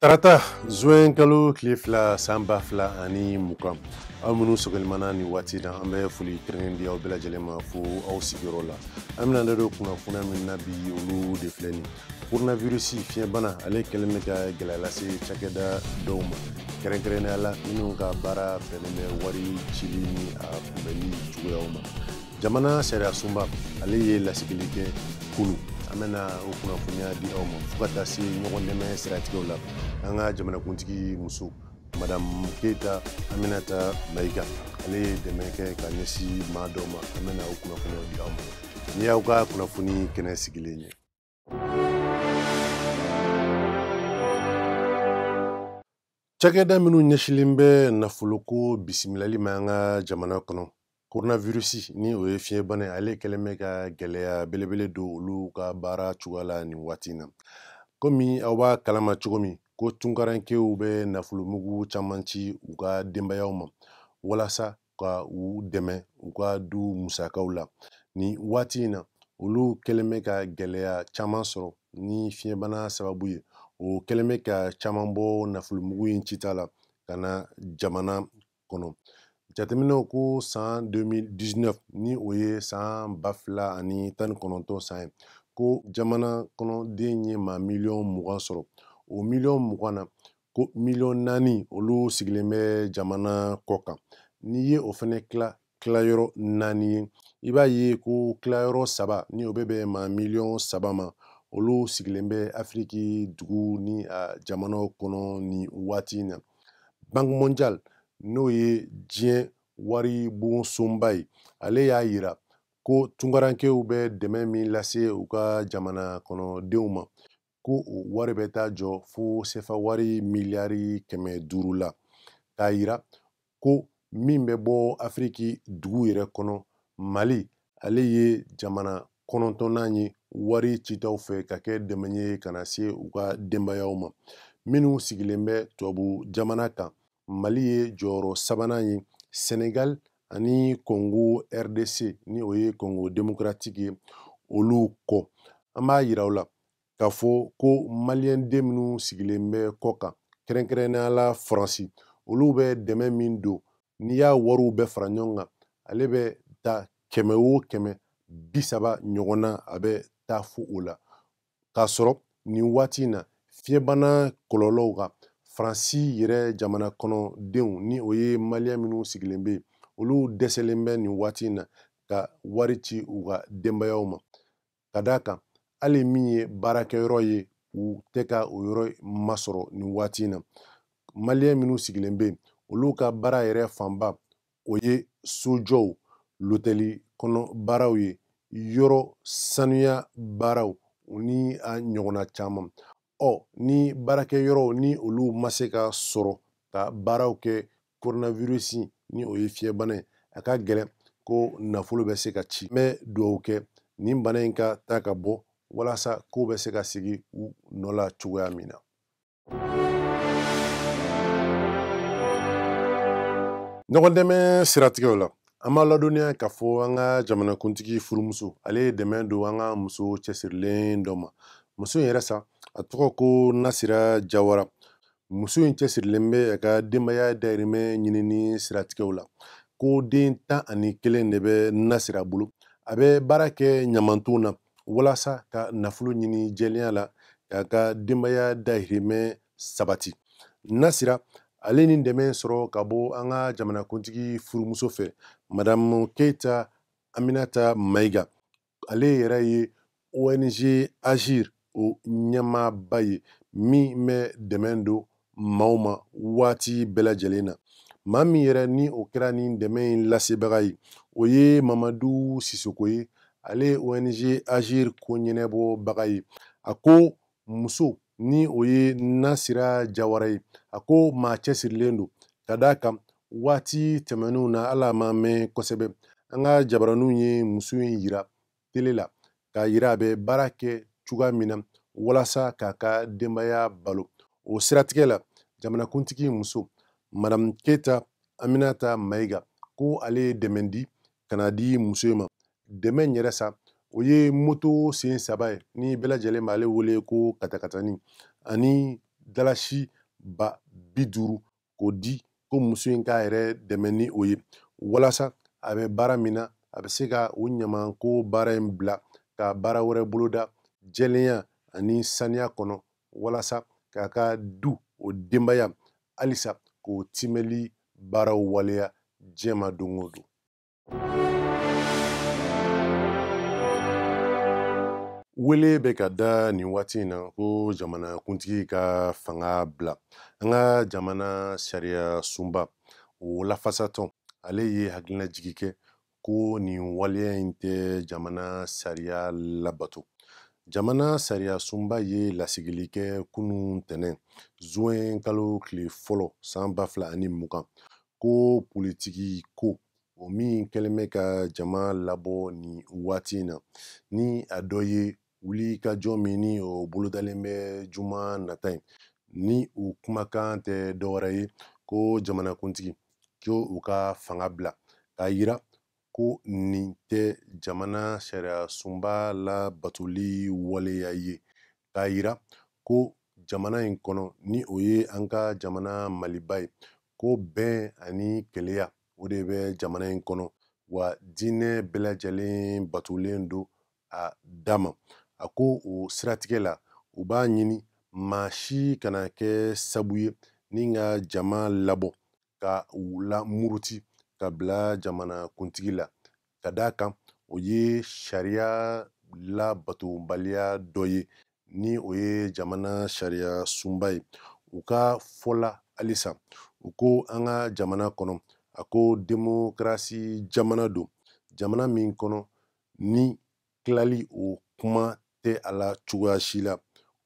Tarata juin kalo tile fila san ba fila ani mugan aw minnu sɔgɔlimana ni waati na an bɛ foli kɛrɛnkɛrɛnnen di aw bɛɛ lajɛlen ma fo aw sigiyɔrɔ la an bɛna da don kunnafoniya min na bi olu de filɛ nin coronavirus fiɲɛbana ale kɛlen bɛ ka gɛlɛya lase cakɛda dɔw ma kɛrɛnkɛrɛnnenya la minnu ka baara bɛnnen bɛ wari cili ni a kunbɛnni cogoyaw ma jamana sariya sunba ale ye lasigili kɛ kulu an bɛna o kunnafoniya di aw ma fo ka taa se ɲɔgɔn dɛmɛ siratigɛw la an ka jamanakuntigi muso Madame Keita Aminata Maïga ale ye dɛmɛ kɛ ka ɲɛsin maa dɔw ma an bɛna o kunnafoniyaw di aw ma ni y'aw ka kunnafoni kɛnɛ sigilen ye. Cakɛda minnu ɲɛsilen bɛ nafoloko bisimilali ma an ka jamana kɔnɔ coronavirus ni o ye fiɲɛbana ye ale kɛlen bɛ ka gɛlɛya belebele don olu ka baara cogoya la nin waati in na komi aw b'a kalama cogo min ko tunkarankew bɛ nafolomugu caman ci u ka denbayaw ma walasa ka u dɛmɛ u ka du musakaw la ni waati in na olu kɛlen bɛ ka gɛlɛya caman sɔrɔ ni fiɲɛbana sababu ye o kɛlen bɛ ka caman bɔ nafolomugu in cita la ka na jamana kɔnɔ jateminɛw ko san 2019 ni o ye san 2019 san ye ko jamana kɔnɔden ye maa miliyɔn 20 sɔrɔ o miliyɔn 20 na ko miliyɔn 4 olu sigilen bɛ jamana kɔ kan n'i ye o fana tilayɔrɔ 4 ye i b'a ye ko tilayɔrɔ 3 ni o bɛ maa miliyɔn 3 ma olu sigilen bɛ Afiriki dugu ni a jamanaw kɔnɔ ni waati in na Banque mondiale n'o ye diɲɛ wari bonsonba ye ale y'a yira ko tunkarankew bɛ dɛmɛ min lase u ka jamana kɔnɔdenw ma ko o wari bɛ taa jɔ fo sefa wari miliyari 500 la k'a yira ko min bɛ bɔ Afiriki dugu yɛrɛ kɔnɔ Mali ale ye jamana 9nan ye wari citaw fɛ ka kɛ dɛmɛ ye ka na se u ka denbayaw ma minnu sigilen bɛ tubabu jamana kan Mali ye jɔyɔrɔ 3nan ye Senegal ani Congo RDC ni o ye Congo démocratique ye olu kɔ an b'a yira u la k'a fɔ ko maliyɛnden minnu sigilen bɛ kɔ kan kɛrɛnkɛrɛnnenya la Faransi olu bɛ dɛmɛ min don n'i y'a wariw bɛɛ fara ɲɔgɔn kan ale bɛ taa 100 o 100 30 ɲɔgɔn na a bɛ taa fo o la k'a sɔrɔ nin waati in na fiɲɛbana kɔlɔlɔw kan Faransi yɛrɛ jamana kɔnɔdenw ni o ye maliyɛn minnu sigilen bɛ olu dɛsɛlen bɛ nin waati in na ka wari ci u ka denbayaw ma ka d'a kan hali min ye baarakɛyɔrɔ ye u tɛ ka o yɔrɔ masɔrɔ nin waati in na maliyɛn minnu sigilen bɛ olu ka baara yɛrɛ fanba o ye sojɔw lotɛli kɔnɔ baaraw ye yɔrɔ sanuya baaraw ni a ɲɔgɔnna caman ni baarakɛyɔrɔw ni olu ma se ka sɔrɔ ka baaraw kɛ coronavirus ni o ye fiɲɛbana ye a ka gɛlɛn ko nafolo bɛ se ka ci n bɛ dugawu kɛ nin bana in ka taa ka bɔ walasa ko bɛ se ka sigi u nɔ la cogoya min na ɲɔgɔn dɛmɛ siratigɛw la an b'a ladɔnniya k'a fɔ an ka jamanakuntigi furumuso ale ye dɛmɛ don an ka muso cɛsirilen dɔ ma muso in yɛrɛ sa a tɔgɔ ko Nasira Jawara muso in cɛsirilen bɛ a ka denbaya dahirimɛ ɲinini siratigɛw la ko den 11 de bɛ Nasira bolo a bɛ baara kɛ ɲamanton na walasa ka nafolo ɲini jɛlenya la k'a ka denbaya dahirimɛ sabati Nasira ale ni dɛmɛ sɔrɔ ka bɔ an ka jamanakuntigi furumuso fɛ Madame Keita Aminata Maïga ale yɛrɛ ye ONG Agir o ɲɛmaaba ye min bɛ dɛmɛ don maaw ma waati bɛɛ lajɛlen na maa min yɛrɛ ni o kɛra ni dɛmɛ in lasebaga ye o ye Mamadu Sisoko ye ale ye ONG Agir ko ɲɛnɛbɔbaga ye a ko muso ni o ye Nasira Jawara ye a ko maa cɛsirilen don ka d'a kan waati tɛmɛnenw na ala ma mɛn kosɛbɛ an ka jabaraninw ye muso in yira tele la k'a yira a bɛ baara kɛ cogoya min na walasa k'a ka denbaya balo o siratigɛ la jamanakuntigi muso Madame Keita Aminata Maïga ko ale ye dɛmɛ di ka na di muso in ma dɛmɛ in yɛrɛ sa o ye moto sen 3 ye ni bɛɛ lajɛlen b'ale wele ko katakatani ani dalasi ba 50 k'o di ko muso in k'a yɛrɛ dɛmɛ ni o ye walasa a bɛ baara min na a bɛ se ka o ɲaman ko baara in bila ka baara wɛrɛ boloda jɛlenya ani saniya kɔnɔ walasa k'a ka du o denbaya halisa k'o timɛli baaraw waleya diɲɛ ma don o don. Wele bɛ ka da nin waati in na ko jamana kuntigi ka fanga bila an ka jamana sariya sunba o lafasatɔn ale ye hakilinajigi kɛ ko nin waleya in tɛ jamana sariya labato. Jamana sariya sunba ye lasigili kɛ kunun tɛnɛn juin kalo tile fɔlɔ san 2020 ko politiki ko o min kɛlen bɛ ka jama labɔ nin waati in na ni a dɔ ye wuli ka jɔ min ni o bolodalen bɛ juma nata in ni o kumakan tɛ dɔwɛrɛ ye ko jamanakuntigi ko u ka fanga bila k'a yira ko nin tɛ jamana sariya sunba la batoli waleya ye k'a yira ko jamana in kɔnɔ ni o ye an ka jamana Maliba ye ko bɛn ani keleya o de bɛ jamana in kɔnɔ wa diinɛ bɛɛ lajɛlen batolen don a dama. A ko o siratigɛ la u b'a ɲini maa si kana kɛ sabu ye ni ka jama labɔ ka u la muruti ka bila jamana kuntigi la ka d'a kan o ye sariya labatobaliya dɔ ye ni o ye jamana sariya sunba ye u ka fɔla halisa u ko an ka jamana kɔnɔ a ko demokrasi jamana don jamana min kɔnɔ ni tilali o kuma tɛ a la cogoya si la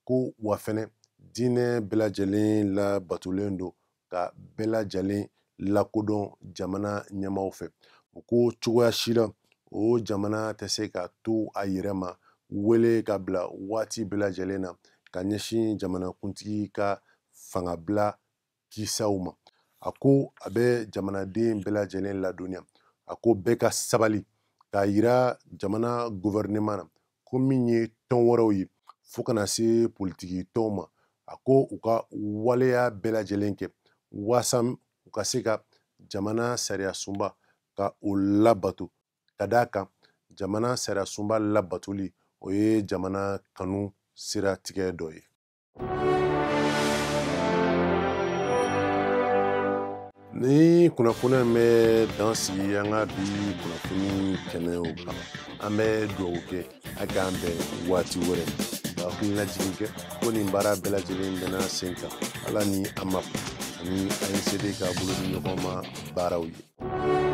ko wa fɛnɛ diinɛ bɛɛ lajɛlen labatolen don ka bɛɛ lajɛlen lakodɔn jamana ɲɛmaw fɛ u ko cogoya si la o jamana tɛ se ka to a yɛrɛ ma wele ka bila waati bɛɛ lajɛlen na ka ɲɛsin jamanakuntigi ka fangabila kisaw ma a ko a bɛ jamanaden bɛɛ lajɛlen ladɔnniya a ko bɛɛ ka sabali k'a yira jamana gouvernement na ko min ye tɔn wɛrɛw ye fo kana se politiki tɔnw ma a ko u ka waleya bɛɛ lajɛlen kɛ waasa u ka se ka jamana sariya sunba ka o labato ka d'a kan jamana sariya sunba labatoli o ye jamana kanu siratigɛ dɔ ye. Ni kunnafoni bɛ dan sigi an ka bi kunnafoni kɛnɛw kan an bɛ dugawu kɛ a k'an bɛn waati wɛrɛ ka hakilinajigi kɛ ko nin baara bɛɛ lajɛlen bɛna sen kan ala ni AMAP ani ANCD k'a bolo di ɲɔgɔn ma baaraw ye.